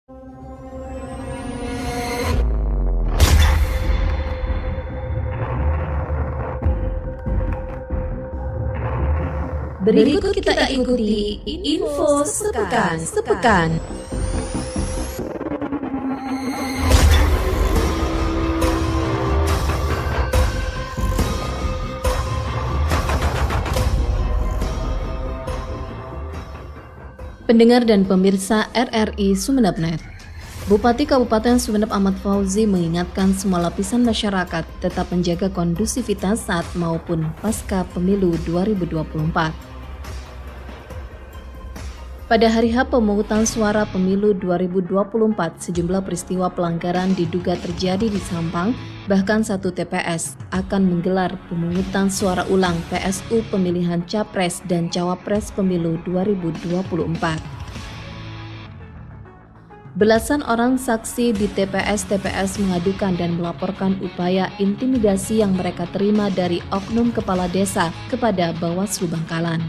Berikut kita ikuti info sepekan. Pendengar dan pemirsa RRI Sumeneb.net. Bupati Kabupaten Sumeneb Ahmad Fauzi mengingatkan semua lapisan masyarakat tetap menjaga kondusivitas saat maupun pasca pemilu 2024. Pada hari H pemungutan suara pemilu 2024, sejumlah peristiwa pelanggaran diduga terjadi di Sampang, bahkan satu TPS akan menggelar pemungutan suara ulang PSU pemilihan Capres dan Cawapres pemilu 2024. Belasan orang saksi di TPS-TPS mengadukan dan melaporkan upaya intimidasi yang mereka terima dari oknum kepala desa kepada Bawaslu Bangkalan.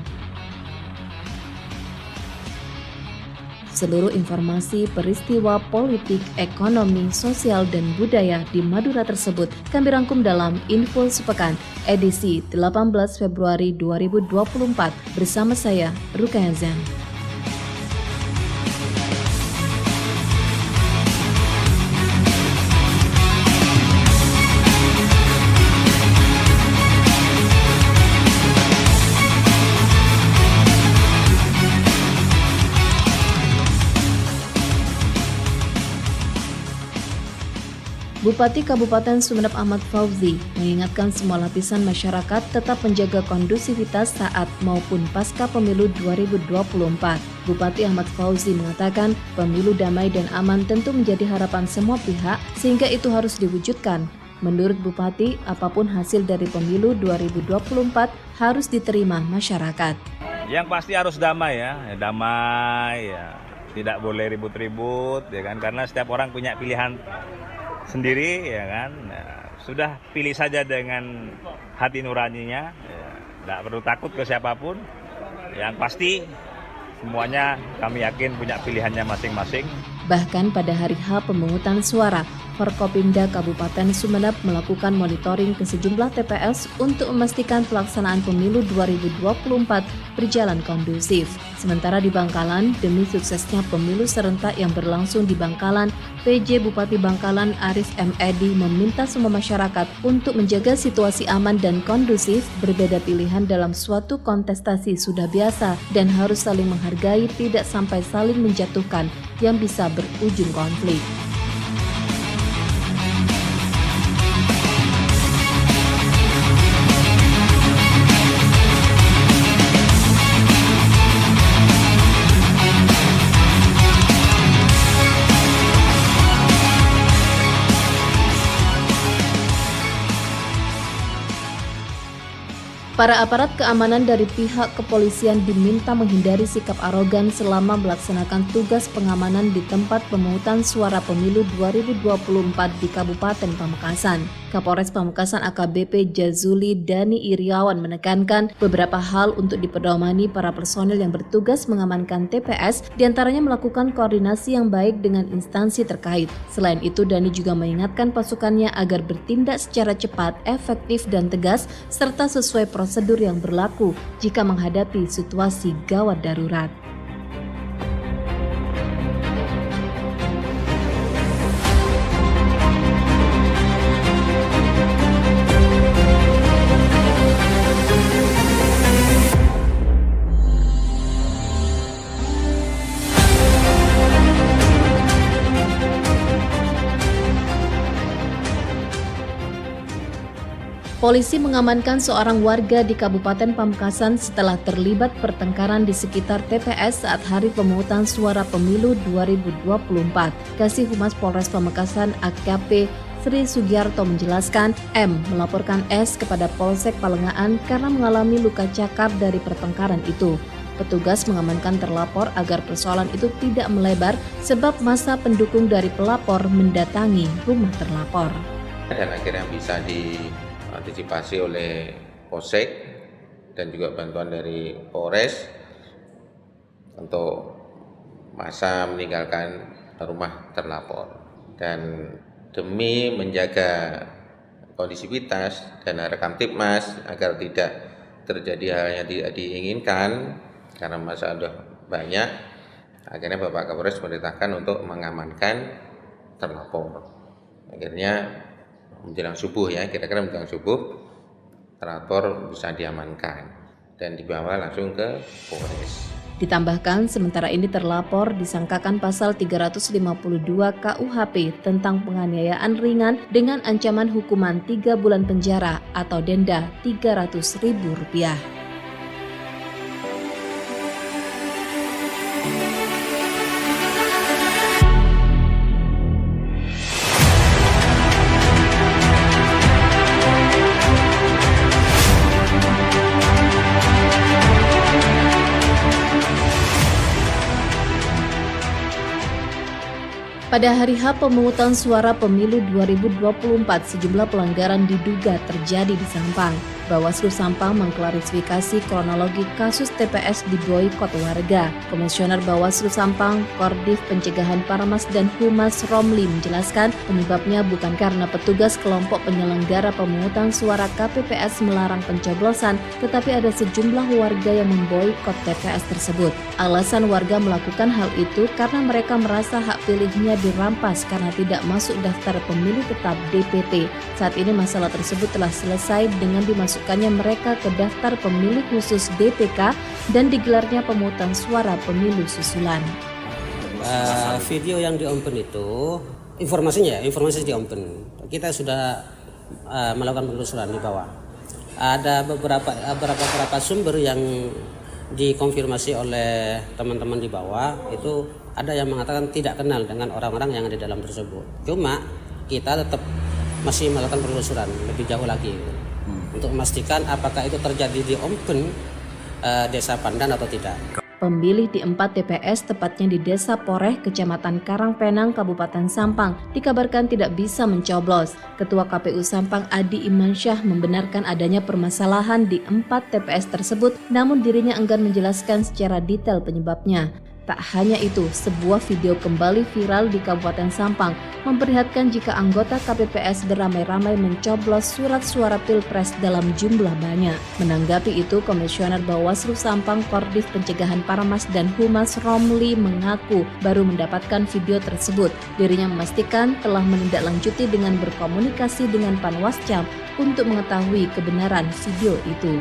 Seluruh informasi peristiwa politik, ekonomi, sosial, dan budaya di Madura tersebut kami rangkum dalam Info Sepekan edisi 18 Februari 2024 bersama saya, Rukaya Zan. Bupati Kabupaten Sumeneb Ahmad Fauzi mengingatkan semua lapisan masyarakat tetap menjaga kondusivitas saat maupun pasca pemilu 2024. Bupati Ahmad Fauzi mengatakan pemilu damai dan aman tentu menjadi harapan semua pihak sehingga itu harus diwujudkan. Menurut Bupati, apapun hasil dari pemilu 2024 harus diterima masyarakat. Yang pasti harus damai ya. Tidak boleh ribut-ribut ya kan, karena setiap orang punya pilihan sendiri ya kan. Sudah pilih saja dengan hati nuraninya, tidak perlu takut ke siapapun. Yang pasti semuanya kami yakin punya pilihannya masing-masing. Bahkan pada hari H pemungutan suara, Forkopimda Kabupaten Sumeneb melakukan monitoring ke sejumlah TPS untuk memastikan pelaksanaan pemilu 2024 berjalan kondusif. Sementara di Bangkalan, demi suksesnya pemilu serentak yang berlangsung di Bangkalan, PJ Bupati Bangkalan Aris M. Edi meminta semua masyarakat untuk menjaga situasi aman dan kondusif. Berbeda pilihan dalam suatu kontestasi sudah biasa dan harus saling menghargai, tidak sampai saling menjatuhkan yang bisa berujung konflik. Para aparat keamanan dari pihak kepolisian diminta menghindari sikap arogan selama melaksanakan tugas pengamanan di tempat pemungutan suara pemilu 2024 di Kabupaten Pamekasan. Kapolres Pamekasan AKBP Jazuli Dani Iriawan menekankan beberapa hal untuk dipedomani para personil yang bertugas mengamankan TPS, diantaranya melakukan koordinasi yang baik dengan instansi terkait. Selain itu, Dani juga mengingatkan pasukannya agar bertindak secara cepat, efektif, dan tegas, serta sesuai prosedur yang berlaku jika menghadapi situasi gawat darurat. Polisi mengamankan seorang warga di Kabupaten Pamekasan setelah terlibat pertengkaran di sekitar TPS saat hari pemungutan suara pemilu 2024. Kasih Humas Polres Pamekasan AKP Sri Sugiarto menjelaskan, M melaporkan S kepada Polsek Palengaan karena mengalami luka cakar dari pertengkaran itu. Petugas mengamankan terlapor agar persoalan itu tidak melebar sebab masa pendukung dari pelapor mendatangi rumah terlapor. Dan akhirnya bisa diantisipasi oleh Polsek dan juga bantuan dari Polres untuk masa meninggalkan rumah terlapor. Dan demi menjaga kondisivitas dan rekam tipmas agar tidak terjadi hal yang tidak diinginkan karena masa sudah banyak, akhirnya Bapak Kapolres memerintahkan untuk mengamankan terlapor. Akhirnya menjelang subuh ya, kira-kira menjelang subuh terlapor bisa diamankan dan dibawa langsung ke Polres. Ditambahkan, sementara ini terlapor disangkakan pasal 352 KUHP tentang penganiayaan ringan dengan ancaman hukuman 3 bulan penjara atau denda Rp300.000. Pada hari H pemungutan suara pemilu 2024, sejumlah pelanggaran diduga terjadi di Sampang. Bawaslu Sampang mengklarifikasi kronologi kasus TPS diboikot warga. Komisioner Bawaslu Sampang, Kordif Pencegahan Parmas dan Humas Romli menjelaskan penyebabnya bukan karena petugas kelompok penyelenggara pemungutan suara KPPS melarang pencoblosan, tetapi ada sejumlah warga yang memboikot TPS tersebut. Alasan warga melakukan hal itu karena mereka merasa hak pilihnya dirampas karena tidak masuk daftar pemilih tetap DPT. Saat ini masalah tersebut telah selesai dengan dimasukkannya mereka ke daftar pemilih khusus DPK dan digelarnya pemungutan suara pemilu susulan. Video yang di-open itu informasi di-open. Kita sudah melakukan penelusuran di bawah. Ada beberapa sumber yang dikonfirmasi oleh teman-teman di bawah, itu ada yang mengatakan tidak kenal dengan orang-orang yang ada di dalam tersebut. Cuma kita tetap masih melakukan penelusuran lebih jauh lagi untuk memastikan apakah itu terjadi di open Desa Pandan atau tidak. Pemilih di 4 TPS, tepatnya di Desa Poreh, Kecamatan Karangpenang, Kabupaten Sampang, dikabarkan tidak bisa mencoblos. Ketua KPU Sampang Adi Imansyah membenarkan adanya permasalahan di 4 TPS tersebut, namun dirinya enggan menjelaskan secara detail penyebabnya. Tak hanya itu, sebuah video kembali viral di Kabupaten Sampang memperlihatkan jika anggota KPPS beramai-ramai mencoblos surat suara Pilpres dalam jumlah banyak. Menanggapi itu, Komisioner Bawaslu Sampang, Kordif Pencegahan Parmas dan Humas Romli mengaku baru mendapatkan video tersebut. Dirinya memastikan telah menindaklanjuti dengan berkomunikasi dengan Panwascam untuk mengetahui kebenaran video itu.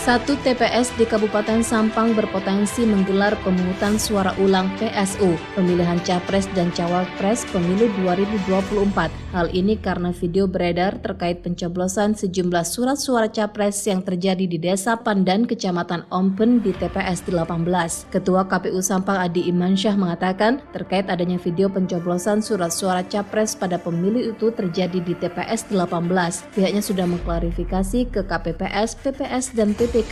Satu TPS di Kabupaten Sampang berpotensi menggelar pemungutan suara ulang PSU, pemilihan Capres dan Cawapres Pemilu 2024. Hal ini karena video beredar terkait pencoblosan sejumlah surat suara Capres yang terjadi di Desa Pandan, Kecamatan Ompen di TPS 18. Ketua KPU Sampang Adi Imansyah mengatakan terkait adanya video pencoblosan surat suara Capres pada pemilu itu terjadi di TPS 18. Pihaknya sudah mengklarifikasi ke KPPS, PPS, dan PPK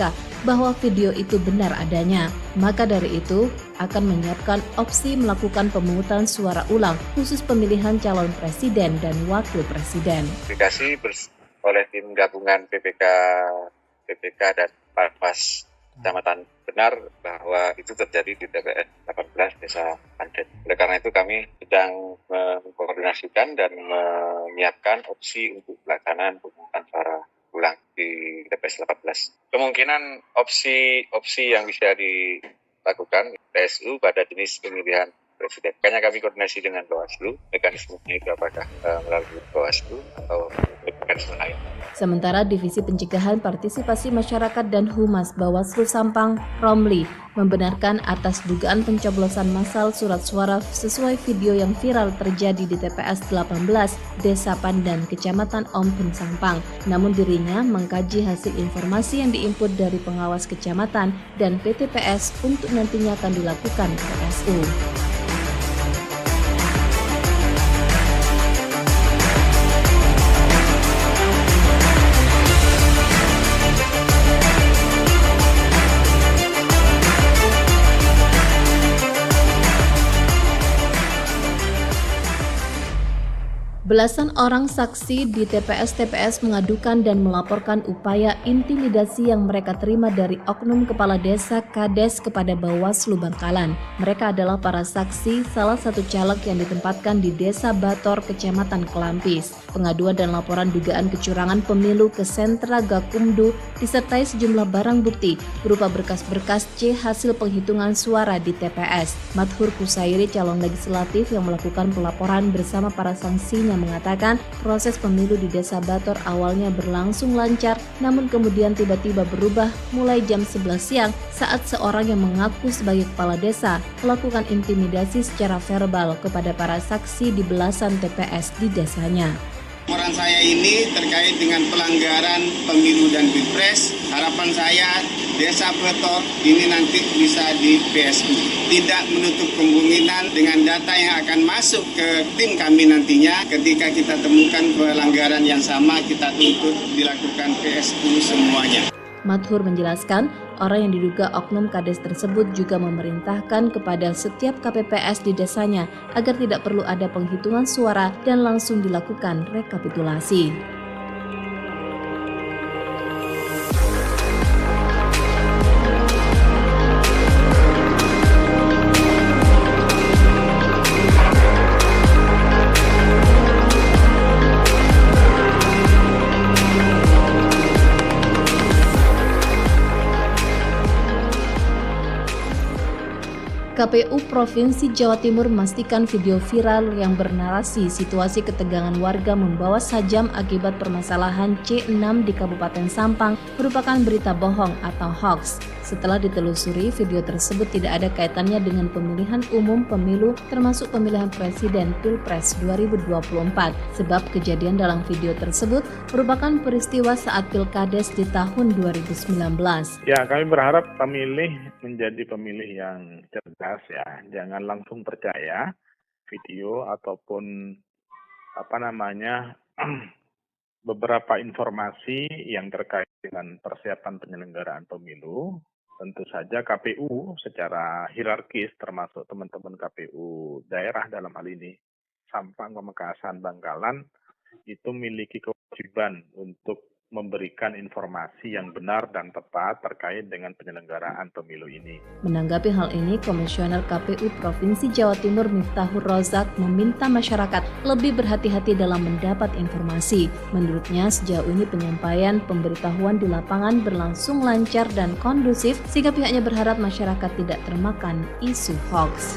bahwa video itu benar adanya. Maka dari itu akan menyiapkan opsi melakukan pemungutan suara ulang khusus pemilihan calon presiden dan wakil presiden. Verifikasi oleh tim gabungan PPK dan Parmas Kecamatan benar bahwa itu terjadi di TPS 18 Desa Pandan. Oleh karena itu kami sedang mengkoordinasikan dan menyiapkan opsi untuk pelaksanaan pemungutan suara ulang di TPS 18. Kemungkinan opsi yang bisa dilakukan PSU pada jenis pemilihan presiden. Makanya kami koordinasi dengan Bawaslu, mekanismenya itu apakah melalui Bawaslu atau mekanisme lain. Sementara Divisi Pencegahan Partisipasi Masyarakat dan Humas Bawaslu Sampang, Romli, membenarkan atas dugaan pencoblosan massal surat suara sesuai video yang viral terjadi di TPS 18 Desa Pandan, Kecamatan Ompen, Sampang. Namun dirinya mengkaji hasil informasi yang diinput dari pengawas kecamatan dan PTPS untuk nantinya akan dilakukan PSU. Belasan orang saksi di TPS-TPS mengadukan dan melaporkan upaya intimidasi yang mereka terima dari oknum kepala desa Kades kepada Bawaslu Bangkalan. Mereka adalah para saksi salah satu caleg yang ditempatkan di Desa Bator, Kecamatan Kelampis. Pengaduan dan laporan dugaan kecurangan pemilu ke Sentra Gakumdu disertai sejumlah barang bukti berupa berkas-berkas C hasil penghitungan suara di TPS. Madhur Kusairi, calon legislatif yang melakukan pelaporan bersama para saksinya, mengatakan proses pemilu di Desa Bator awalnya berlangsung lancar, namun kemudian tiba-tiba berubah mulai jam 11 siang saat seorang yang mengaku sebagai kepala desa melakukan intimidasi secara verbal kepada para saksi di belasan TPS di desanya. Laporan saya ini terkait dengan pelanggaran pemilu dan pilpres. Harapan saya Desa Bator ini nanti bisa di PSU. Tidak menutup kemungkinan dengan data yang akan masuk ke tim kami nantinya. Ketika kita temukan pelanggaran yang sama, kita tuntut dilakukan PSU semuanya. Madhur menjelaskan, orang yang diduga oknum Kades tersebut juga memerintahkan kepada setiap KPPS di desanya agar tidak perlu ada penghitungan suara dan langsung dilakukan rekapitulasi. KPU Provinsi Jawa Timur memastikan video viral yang bernarasi situasi ketegangan warga membawa sajam akibat permasalahan C6 di Kabupaten Sampang merupakan berita bohong atau hoax. Setelah ditelusuri, video tersebut tidak ada kaitannya dengan pemilihan umum pemilu termasuk pemilihan presiden Pilpres 2024. Sebab kejadian dalam video tersebut merupakan peristiwa saat Pilkades di tahun 2019. Ya, kami berharap pemilih menjadi pemilih yang cerdas ya. Jangan langsung percaya video ataupun beberapa informasi yang terkait dengan persiapan penyelenggaraan pemilu. Tentu saja KPU secara hierarkis termasuk teman-teman KPU daerah dalam hal ini Sampang, Pamekasan, Bangkalan itu memiliki kewajiban untuk memberikan informasi yang benar dan tepat terkait dengan penyelenggaraan pemilu ini. Menanggapi hal ini, Komisioner KPU Provinsi Jawa Timur Miftahur Rozak meminta masyarakat lebih berhati-hati dalam mendapat informasi. Menurutnya, sejauh ini penyampaian pemberitahuan di lapangan berlangsung lancar dan kondusif, sehingga pihaknya berharap masyarakat tidak termakan isu hoax.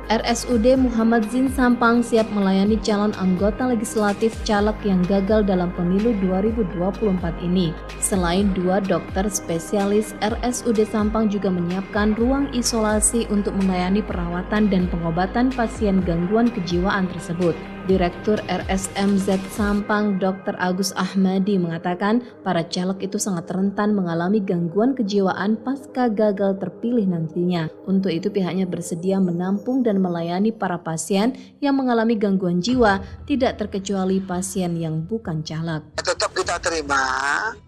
RSUD Muhammad Zin Sampang siap melayani calon anggota legislatif caleg yang gagal dalam pemilu 2024 ini. Selain 2 dokter spesialis, RSUD Sampang juga menyiapkan ruang isolasi untuk melayani perawatan dan pengobatan pasien gangguan kejiwaan tersebut. Direktur RSMZ Sampang Dr. Agus Ahmadi mengatakan para caleg itu sangat rentan mengalami gangguan kejiwaan pasca gagal terpilih nantinya. Untuk itu pihaknya bersedia menampung dan melayani para pasien yang mengalami gangguan jiwa, tidak terkecuali pasien yang bukan caleg. Tetap kita terima,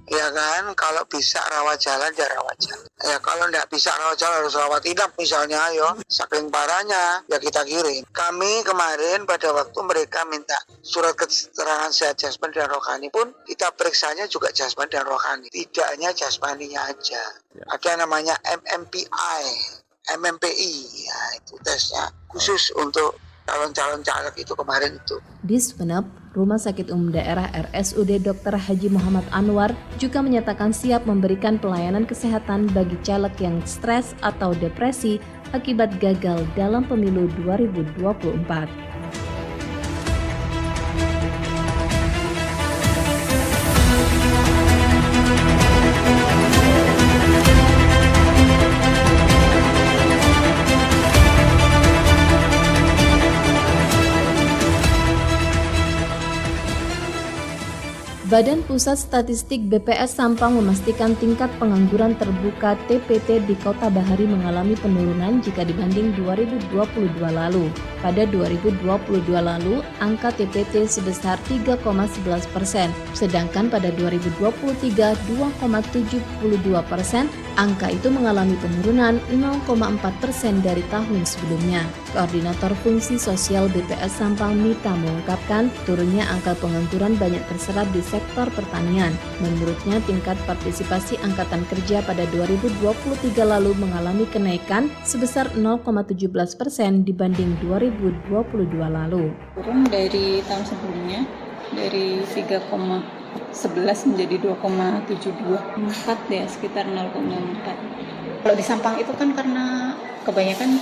ya kan, kalau bisa rawat jalan ya rawat jalan. Ya kalau tidak bisa rawat jalan harus rawat inap misalnya, saking parahnya ya kita kirim. Kami kemarin pada waktu mereka minta surat keterangan sehat jasmani dan rohani pun kita periksanya juga jasmani dan rohani, tidak hanya jasmaninya aja. Ada namanya MMPI, ya itu tesnya khusus untuk calon-calon caleg itu kemarin itu. Di Sumeneb, Rumah Sakit Umum Daerah RSUD Dr. Haji Muhammad Anwar juga menyatakan siap memberikan pelayanan kesehatan bagi caleg yang stres atau depresi akibat gagal dalam pemilu 2024. Badan Pusat Statistik BPS Sampang memastikan tingkat pengangguran terbuka TPT di Kota Bahari mengalami penurunan jika dibanding 2022 lalu. Pada 2022 lalu, angka TPT sebesar 3,11%, sedangkan pada 2023 2,72%, angka itu mengalami penurunan 0,4% dari tahun sebelumnya. Koordinator Fungsi Sosial BPS Sampang Mita mengungkapkan turunnya angka pengangguran banyak terserap di sektor pertanian. Menurutnya, tingkat partisipasi Angkatan Kerja pada 2023 lalu mengalami kenaikan sebesar 0,17% dibanding 2022 lalu. Turun dari tahun sebelumnya, dari 3,11 menjadi 2,724 ya, sekitar 0,4. Kalau di Sampang itu kan karena kebanyakan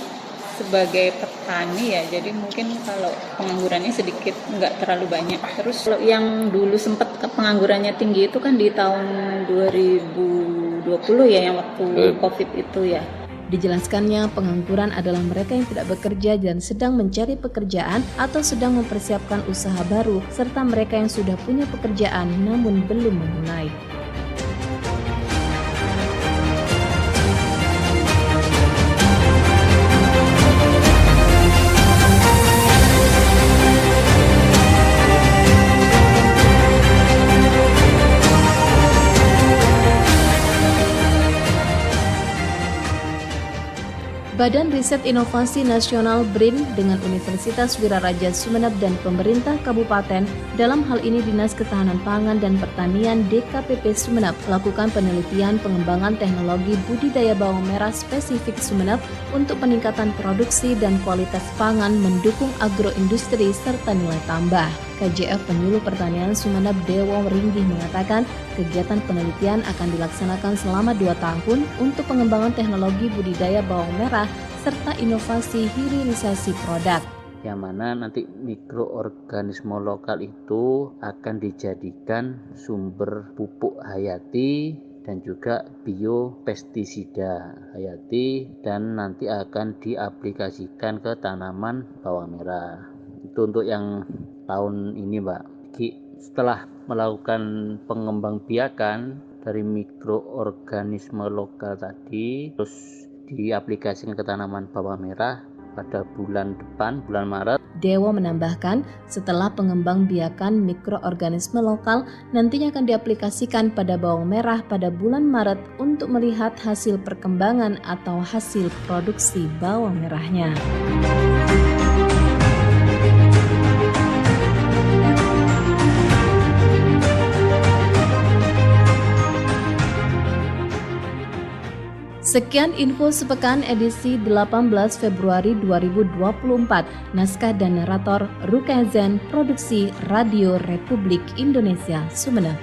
sebagai petani ya, jadi mungkin kalau penganggurannya sedikit, nggak terlalu banyak. Terus kalau yang dulu sempat penganggurannya tinggi itu kan di tahun 2020 ya, yang waktu COVID itu ya. Dijelaskannya, pengangguran adalah mereka yang tidak bekerja dan sedang mencari pekerjaan atau sedang mempersiapkan usaha baru, serta mereka yang sudah punya pekerjaan namun belum memulai. Badan Riset Inovasi Nasional BRIN dengan Universitas Wiraraja Sumeneb dan pemerintah kabupaten, dalam hal ini Dinas Ketahanan Pangan dan Pertanian DKPP Sumeneb, melakukan penelitian pengembangan teknologi budidaya bawang merah spesifik Sumeneb untuk peningkatan produksi dan kualitas pangan mendukung agroindustri serta nilai tambah. KJF Penyuluh Pertanian Sumeneb Dewo Ringgih mengatakan kegiatan penelitian akan dilaksanakan selama 2 tahun untuk pengembangan teknologi budidaya bawang merah serta inovasi hilirisasi produk. Yang mana nanti mikroorganisme lokal itu akan dijadikan sumber pupuk hayati dan juga biopestisida hayati dan nanti akan diaplikasikan ke tanaman bawang merah. Itu untuk yang tahun ini, Mbak. Setelah melakukan pengembangbiakan dari mikroorganisme lokal tadi, terus diaplikasikan ke tanaman bawang merah pada bulan depan, bulan Maret. Dewo menambahkan, setelah pengembangbiakan mikroorganisme lokal, nantinya akan diaplikasikan pada bawang merah pada bulan Maret untuk melihat hasil perkembangan atau hasil produksi bawang merahnya. Sekian info sepekan edisi 18 Februari 2024. Naskah dan narator Rukezen, produksi Radio Republik Indonesia Sumeneb.